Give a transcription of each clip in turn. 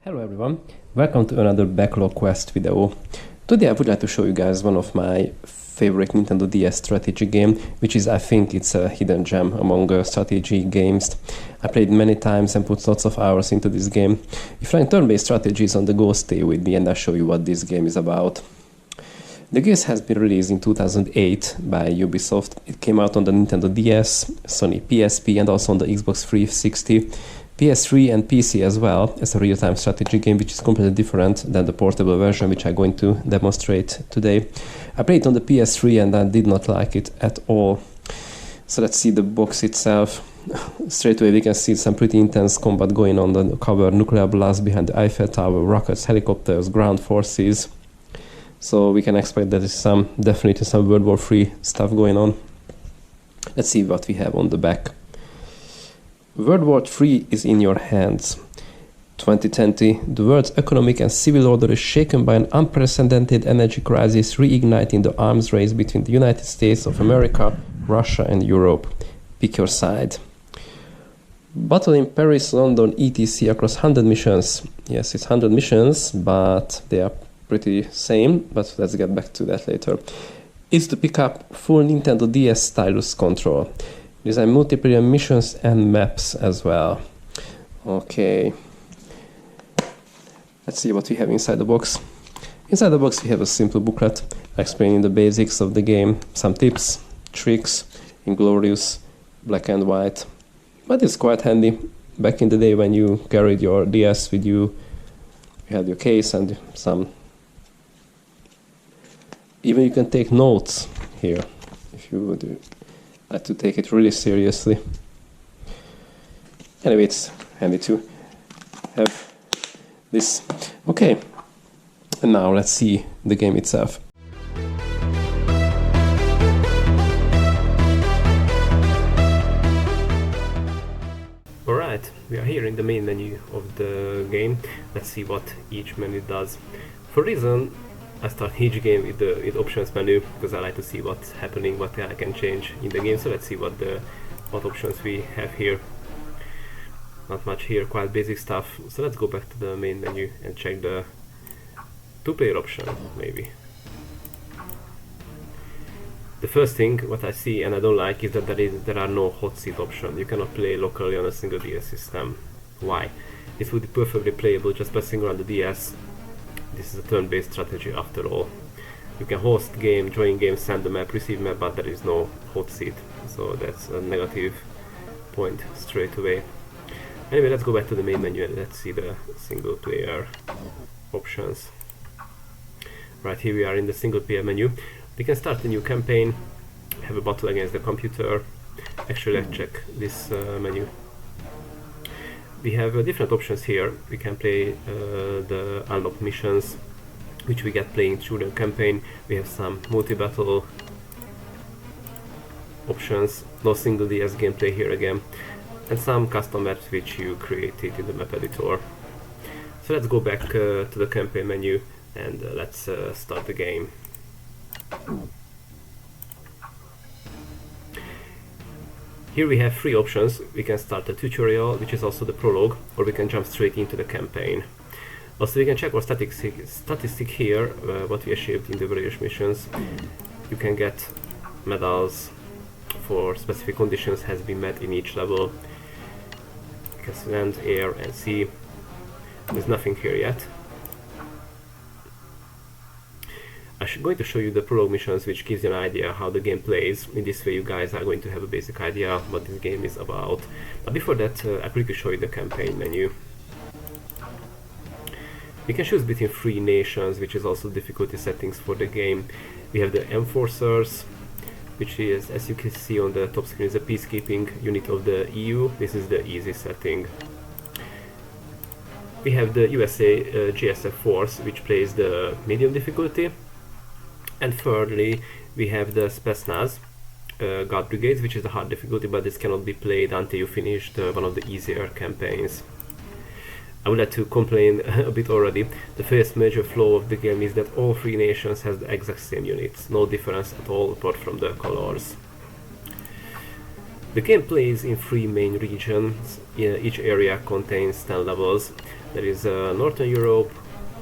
Hello everyone, welcome to another Backlog Quest video. Today I would like to show you guys one of my favorite Nintendo DS strategy game, which is, I think it's a hidden gem among strategy games. I played many times and put lots of hours into this game. If you're in turn-based strategies on the go, stay with me and I'll show you what this game is about. The game has been released in 2008 by Ubisoft. It came out on the Nintendo DS, Sony PSP and also on the Xbox 360. PS3 and PC as well as a real-time strategy game, which is completely different than the portable version, which I'm going to demonstrate today. I played it on the PS3 and I did not like it at all. So let's see the box itself. Straight away we can see some pretty intense combat going on the cover, nuclear blast behind the Eiffel Tower, rockets, helicopters, ground forces. So we can expect that there's definitely some World War III stuff going on. Let's see what we have on the back. World War III is in your hands. 2020, the world's economic and civil order is shaken by an unprecedented energy crisis, reigniting the arms race between the United States of America, Russia and Europe. Pick your side. Battle in Paris, London, etc. across 100 missions. Yes, it's 100 missions, but they are pretty same, but let's get back to that later. It's to pick up full Nintendo DS stylus control. Design multiplayer missions and maps as well. Okay. Let's see what we have inside the box. Inside the box we have a simple booklet explaining the basics of the game, some tips, tricks, inglorious, black and white. But it's quite handy. Back in the day when you carried your DS with you, you had your case and some... Even you can take notes here if you would like to take it really seriously. Anyway, it's handy to have this. Okay, and now let's see the game itself. Alright, we are here in the main menu of the game. Let's see what each menu does. For reason, I start each game with the options menu because I like to see what's happening, what I can change in the game. So let's see what options we have here. Not much here, quite basic stuff. So let's go back to the main menu and check the two-player option, maybe. The first thing what I see and I don't like is that there are no hot seat options. You cannot play locally on a single DS system. Why? This would be perfectly playable just pressing around the DS. This is a turn-based strategy after all. You can host game, join game, send the map, receive map, but there is no hot seat. So that's a negative point straight away. Anyway, let's go back to the main menu and let's see the single player options. Right, here we are in the single player menu. We can start a new campaign, have a battle against the computer. Actually, let's check this menu. We have different options here. We can play the unlocked missions, which we get playing through the campaign. We have some multi-battle options, no single DS gameplay here again, and some custom maps which you created in the map editor. So let's go back to the campaign menu and let's start the game. Here we have three options. We can start a tutorial, which is also the prologue, or we can jump straight into the campaign. Also we can check our statistic here, what we achieved in the various missions. You can get medals for specific conditions has been met in each level. You can land, air and sea. There's nothing here yet. I'm going to show you the prologue missions, which gives you an idea how the game plays. In this way you guys are going to have a basic idea what this game is about. But before that, I'll quickly show you the campaign menu. You can choose between 3 nations, which is also difficulty settings for the game. We have the Enforcers, which is, as you can see on the top screen, is a peacekeeping unit of the EU. This is the easy setting. We have the USA GSF Force, which plays the medium difficulty. And thirdly, we have the Spetsnaz Guard Brigades, which is the hard difficulty, but this cannot be played until you finish one of the easier campaigns. I would like to complain a bit already. The first major flaw of the game is that all 3 nations have the exact same units, no difference at all apart from the colors. The game plays in 3 main regions. Each area contains 10 levels. There is Northern Europe,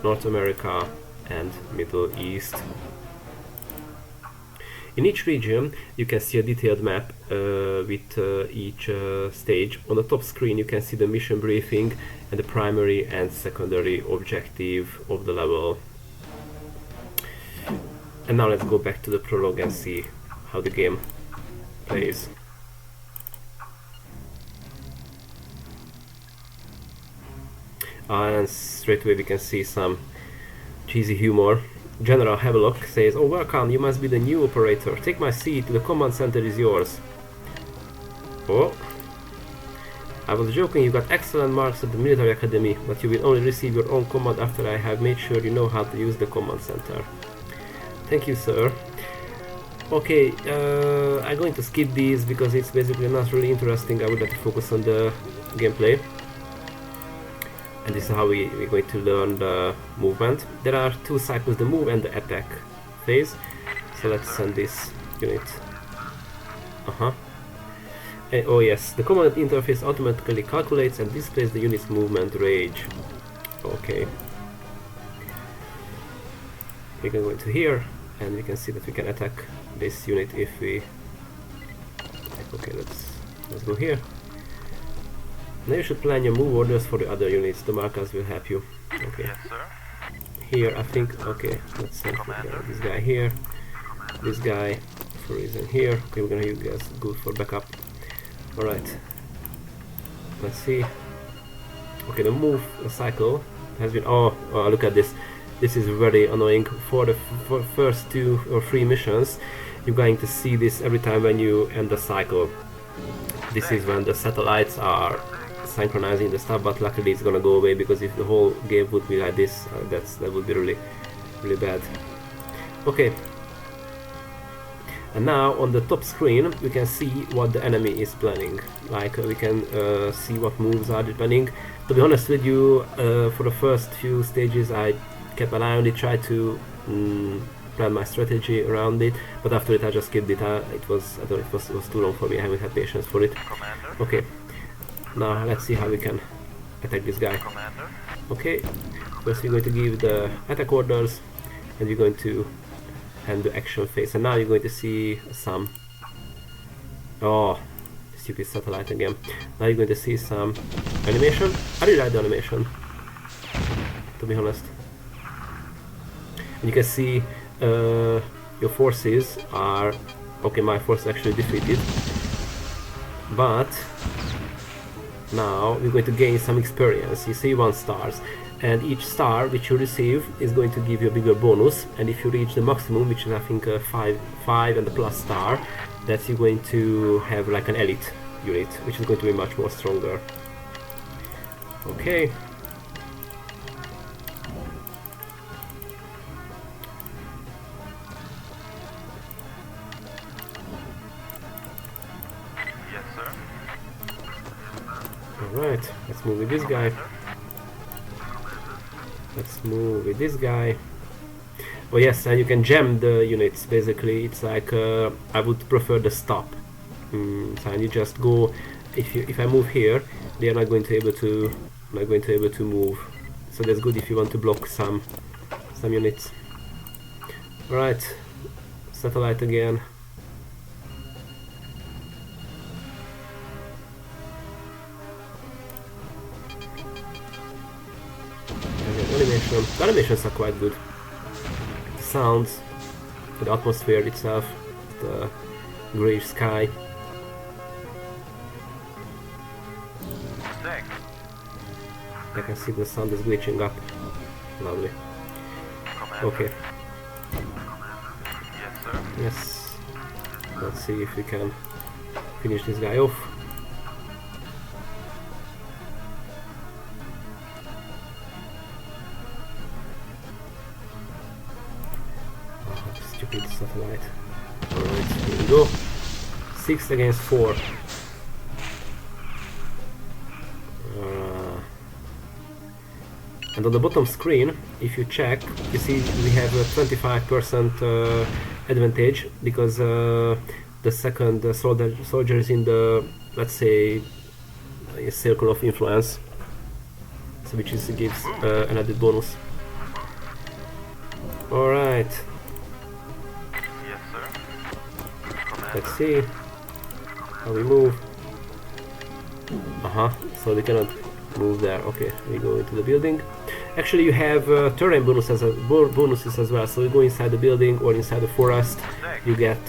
North America and Middle East. In each region you can see a detailed map with each stage. On the top screen you can see the mission briefing and the primary and secondary objective of the level. And now let's go back to the prologue and see how the game plays. And straight away we can see some cheesy humor. General Havelock says, "Oh, welcome, you must be the new operator. Take my seat, the command center is yours." Oh, I was joking, you got excellent marks at the military academy, but you will only receive your own command after I have made sure you know how to use the command center. Thank you, sir. Okay, I'm going to skip these because it's basically not really interesting. I would like to focus on the gameplay. And this is how we're going to learn the movement. There are 2 cycles, the move and the attack phase. So let's send this unit. Oh yes, the command interface automatically calculates and displays the unit's movement range. Okay. We can go into here and we can see that we can attack this unit if we... Okay, let's go here. Now you should plan your move orders for the other units. The markers will help you. Okay. Yes, sir. Here, I think. Okay, let's send this guy here. This guy for reason here. Okay, we're gonna use guys good for backup. All right. Let's see. Okay, the move cycle has been. Oh, look at this. This is very annoying. For the first 2 or 3 missions, you're going to see this every time when you end the cycle. This is when the satellites are synchronizing the stuff, but luckily it's gonna go away, because if the whole game would be like this, that would be really bad. Okay, and now on the top screen we can see what the enemy is planning. Like we can see what moves are planning. To be honest with you, for the first few stages I kept an eye on it, tried to plan my strategy around it, but after it I just skipped it. It was too long for me. I haven't had patience for it. Commander. Okay, now let's see how we can attack this guy. Commander. Okay, first we're going to give the attack orders and we're going to hand the action phase, and now you're going to see some... Oh, stupid satellite again. Now you're going to see some animation. I really like the animation, to be honest. And you can see your forces are... Okay, my force is actually defeated, but now we're going to gain some experience. You see 1 stars, and each star which you receive is going to give you a bigger bonus, and if you reach the maximum, which is I think 5 and the plus star, that's you're going to have like an elite unit, which is going to be much more stronger. Okay. Yes, sir. Alright, let's move with this guy. Let's move with this guy. Oh yes, and you can jam the units. Basically, it's like I would prefer the stop. So you just go. If I move here, they are not going to able to move. So that's good if you want to block some units. Alright, satellite again. Animation. The animations are quite good. The sounds, the atmosphere itself, the greyish sky. Thanks. I can see the sound is glitching up. Lovely. Commander. Okay. Yes, sir. Yes. Let's see if we can finish this guy off. Stupid satellite. Alright, here we go. 6 against 4. And on the bottom screen, if you check, you see we have a 25% advantage, because the second soldier is in the, let's say, a circle of influence, so which is gives an added bonus. All right, Yes, sir. Commander. let's see how we move. So we cannot move there. Okay, we go into the building. Actually, you have terrain bonuses as well. So you go inside the building or inside the forest, you get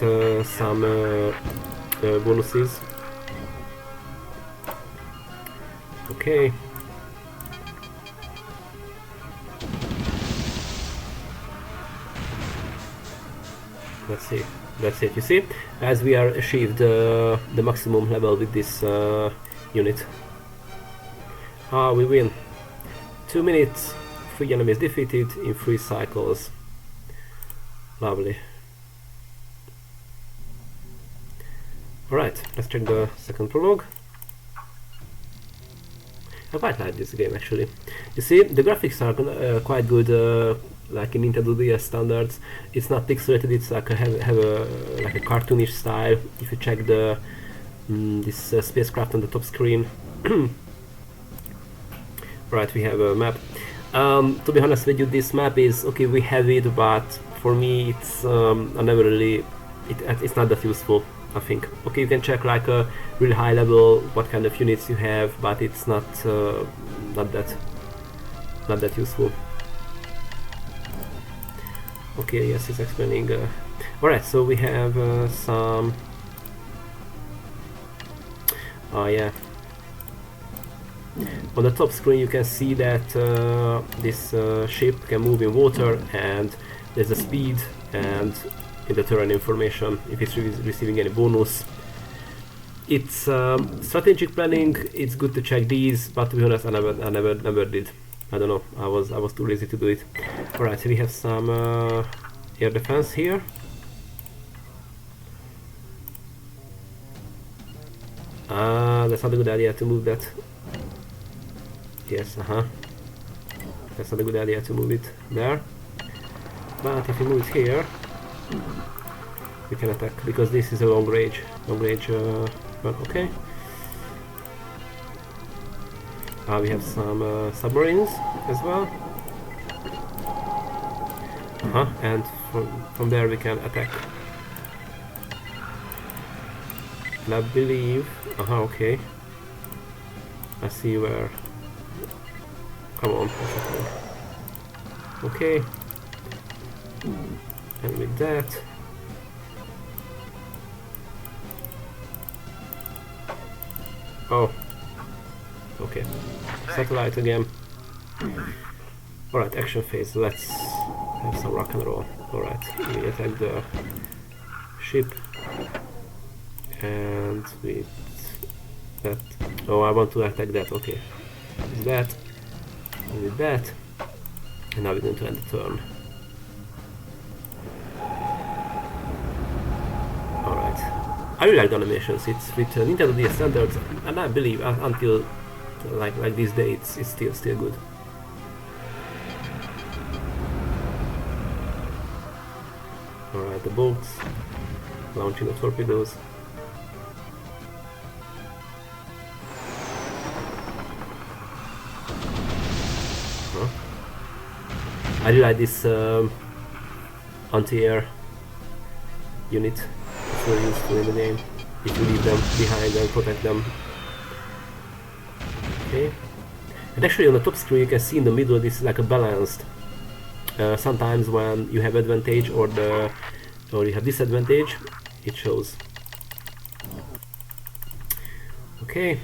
some bonuses. Okay. Let's see. That's it. You see, as we are achieved the maximum level with this unit. We win. 2 minutes. 3 enemies defeated in 3 cycles. Lovely. Alright, let's check the second prologue. I quite like this game actually. You see, the graphics are quite good, like in Nintendo DS standards. It's not pixelated. It's like have a like a cartoonish style. If you check the this spacecraft on the top screen. Right, we have a map. To be honest with you, this map is okay. We have it, but for me, it's I never really. It's not that useful. I think. Okay, you can check like a really high level what kind of units you have, but it's not not that useful. Okay, yes, it's explaining. Alright, so we have some. Oh yeah. On the top screen you can see that this ship can move in water, and there's a speed and in the terrain information if it's receiving any bonus. It's strategic planning. It's good to check these, but to be honest, I never did. I don't know. I was too lazy to do it. Alright, so we have some air defense here. That's not a good idea to move that. Yes, that's not a good idea to move it there. But if you move it here, we can attack because this is a long range. But okay. We have some submarines as well. And from there we can attack. And I believe. Okay. I see where. Come on. Okay. And with that. Oh. Okay. Satellite again. Alright, action phase. Let's have some rock and roll. Alright, we attack the ship. And with that. Oh, I want to attack that. Okay. With that. And with that. And now we're going to end the turn. Alright. I really like the animations. It's with Nintendo DS standards, and I believe until like this day it's still good. Alright, the boats launching the torpedoes. I really like this anti-air unit. It's very useful in the game if you leave them behind and protect them. Okay. And actually on the top screen you can see in the middle this is like a balanced. Sometimes when you have advantage or you have disadvantage, it shows. Okay,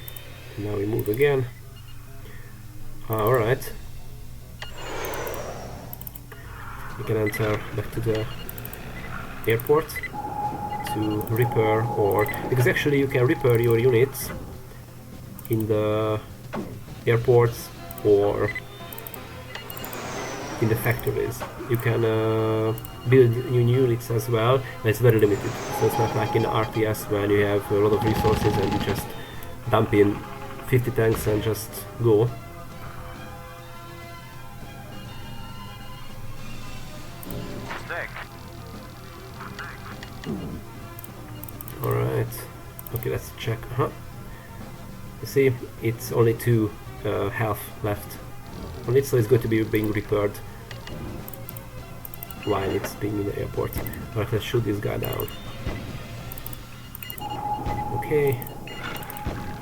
now we move again. Alright. You can enter back to the airport to repair, or because actually you can repair your units in the airports or in the factories. You can build new units as well, but it's very limited. So it's not like in RTS when you have a lot of resources and you just dump in 50 tanks and just go. Okay, let's check. You see, it's only 2 health left on it, so it's going to be being repaired while it's being in the airport. Alright, let's shoot this guy down. Okay,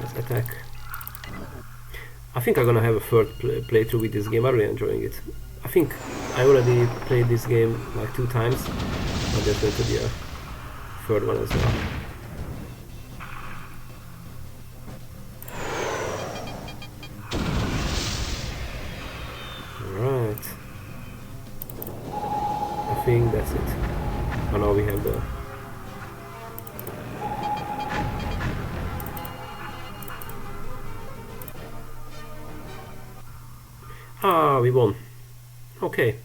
let's attack. I think I'm gonna have a third playthrough with this game. I'm really enjoying it. I think I already played this game like 2 times, but there's going to be a third one as well. Alright. I think that's it. Oh, now we have the... Ah, we won. Okay.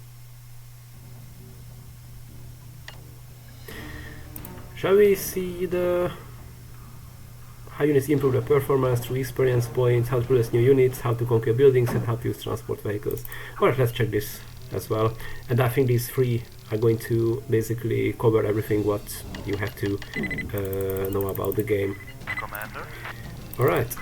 Shall we see the... how units improve their performance through experience points, how to produce new units, how to conquer buildings, and how to use transport vehicles. Alright, let's check this as well. And I think these 3 are going to basically cover everything what you have to know about the game. Commander. Alright.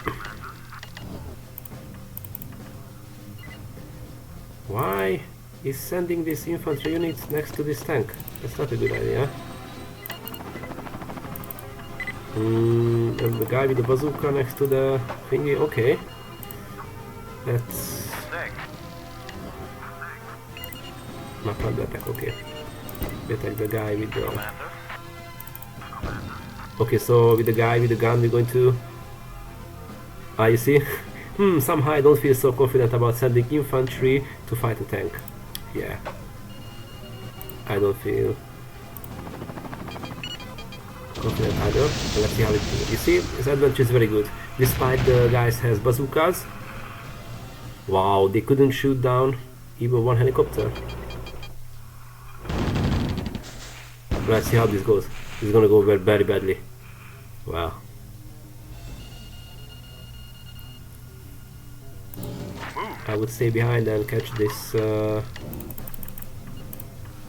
Why is sending this infantry unit next to this tank? That's not a good idea. And the guy with the bazooka next to the thingy, okay. That's not the attack, okay. We attack the guy with the... Commander. Okay, so with the guy with the gun we're going to... Ah, you see? Somehow I don't feel so confident about sending infantry to fight a tank. Yeah. I don't feel confident either. But let's see how it goes. You see, his advantage is very good. Despite the guys has bazookas. Wow, they couldn't shoot down even 1 helicopter. Let's see how this goes. It's gonna go very badly. Wow. I would stay behind and catch this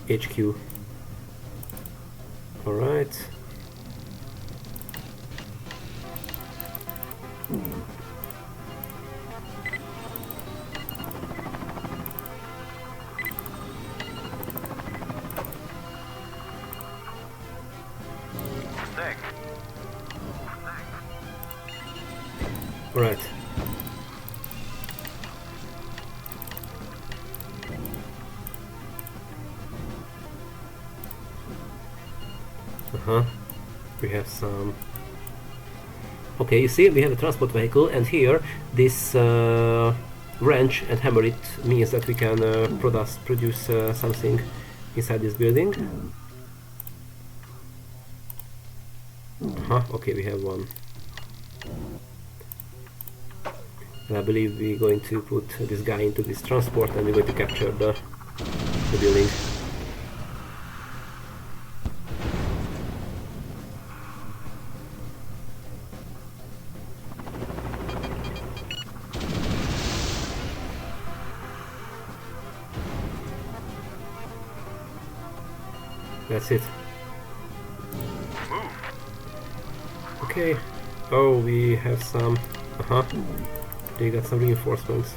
HQ. Alright. Alright. We have some... Okay, you see, we have a transport vehicle, and here, this wrench and hammer, it means that we can produce something inside this building. Okay, we have one. And I believe we're going to put this guy into this transport and we're going to capture the building. That's it. Okay. Oh, we have some... They got some reinforcements.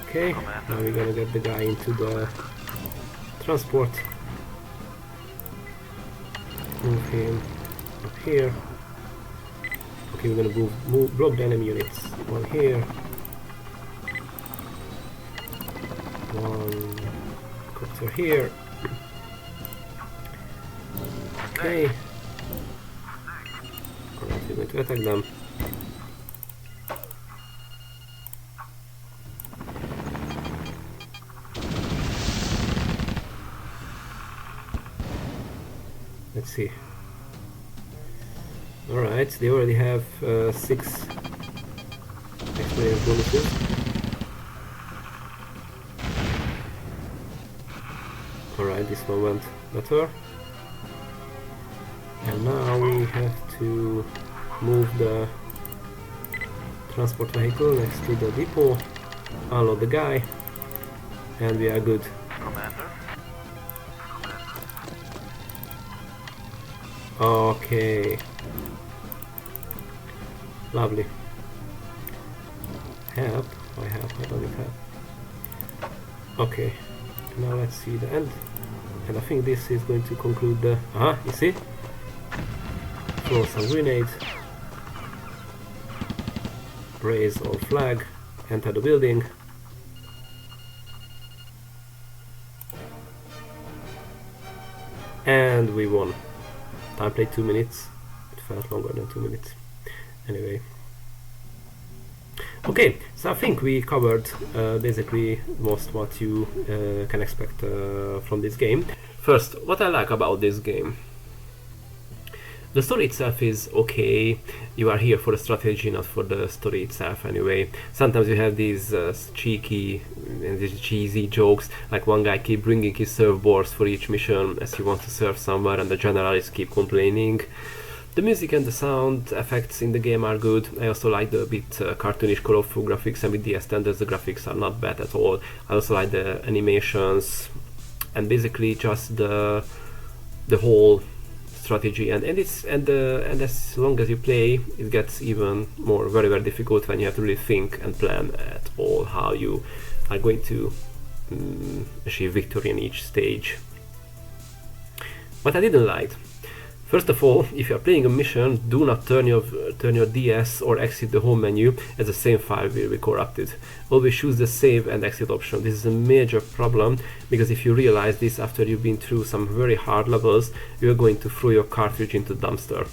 Okay, now we're gonna get the guy into the transport. Move him up here. Okay, we're gonna block the enemy units. One here. One copter here. Okay. Alright, we're going to attack them. Let's see. Alright, they already have 6 experience bonuses. Alright, this one went better. And now we have to move the transport vehicle next to the depot, unload the guy, and we are good. Commander. Okay. Lovely. Help? I help, I don't need help. Okay, now let's see the end. And I think this is going to conclude the... you see? Throw some grenade. Raise our flag. Enter the building. And we won. Time played 2 minutes. It felt longer than 2 minutes. Anyway. Okay, so I think we covered basically most what you can expect from this game. First, what I like about this game. The story itself is okay. You are here for the strategy, not for the story itself anyway. Sometimes you have these cheeky and these cheesy jokes, like one guy keep bringing his surfboards for each mission as he wants to surf somewhere and the generalists keep complaining. The music and the sound effects in the game are good. I also like the bit cartoonish colorful graphics, and with DS standards the graphics are not bad at all. I also like the animations and basically just the whole strategy, and as long as you play, it gets even more very difficult when you have to really think and plan at all how you are going to achieve victory in each stage. What I didn't like. First of all, if you are playing a mission, do not turn your DS or exit the home menu, as the same file will be corrupted. Always choose the save and exit option. This is a major problem, because if you realize this after you've been through some very hard levels, you are going to throw your cartridge into the dumpster.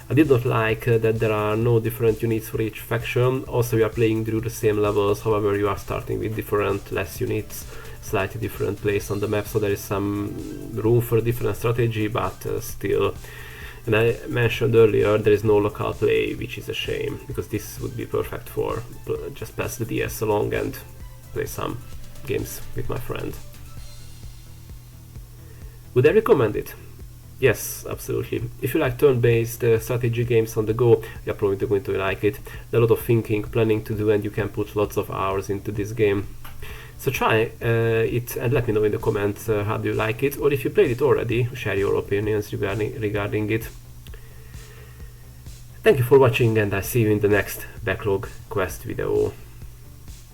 I did not like that there are no different units for each faction. Also, you are playing through the same levels, however you are starting with different less units, slightly different place on the map, so there is some room for a different strategy, but still. And I mentioned earlier there is no local play, which is a shame, because this would be perfect for just pass the DS along and play some games with my friend. Would I recommend it? Yes, absolutely. If you like turn-based strategy games on the go, you're probably going to like it. There's a lot of thinking, planning to do, and you can put lots of hours into this game. So try it and let me know in the comments how do you like it, or if you played it already, share your opinions regarding it. Thank you for watching, and I'll see you in the next Backlog Quest video.